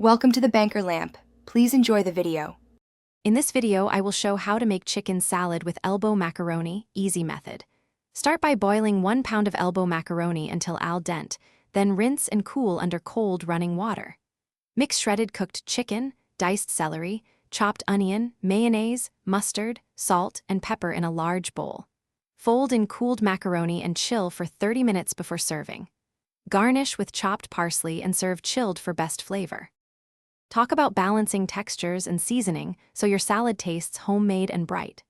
Welcome to the Banker Lamp. Please enjoy the video. In this video, I will show how to make chicken salad with elbow macaroni, easy method. Start by boiling 1 pound of elbow macaroni until al dente, then rinse and cool under cold running water. Mix shredded cooked chicken, diced celery, chopped onion, mayonnaise, mustard, salt, and pepper in a large bowl. Fold in cooled macaroni and chill for 30 minutes before serving. Garnish with chopped parsley and serve chilled for best flavor. Talk about balancing textures and seasoning so your salad tastes homemade and bright.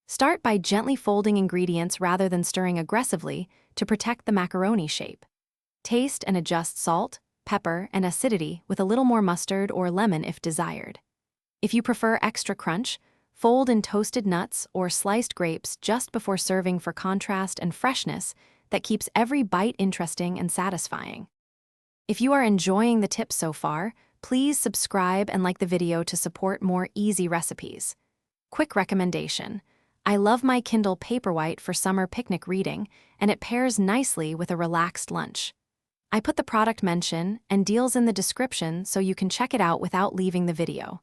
Start by gently folding ingredients rather than stirring aggressively to protect the macaroni shape. Taste and adjust salt, pepper, and acidity with a little more mustard or lemon if desired. If you prefer extra crunch, fold in toasted nuts or sliced grapes just before serving for contrast and freshness that keeps every bite interesting and satisfying. If you are enjoying the tips so far, please subscribe and like the video to support more easy recipes. Quick recommendation: I love my Kindle Paperwhite for summer picnic reading, and it pairs nicely with a relaxed lunch. I put the product mention and deals in the description so you can check it out without leaving the video.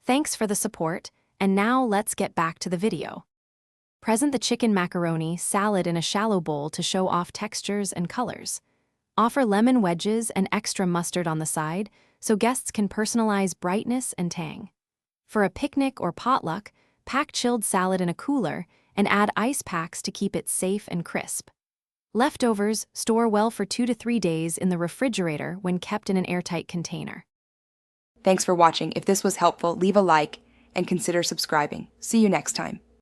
Thanks for the support, and now let's get back to the video. Present the chicken macaroni salad in a shallow bowl to show off textures and colors. Offer lemon wedges and extra mustard on the side so guests can personalize brightness and tang. For a picnic or potluck, pack chilled salad in a cooler and add ice packs to keep it safe and crisp. Leftovers store well for 2 to 3 days in the refrigerator when kept in an airtight container. Thanks for watching. If this was helpful, leave a like and consider subscribing. See you next time.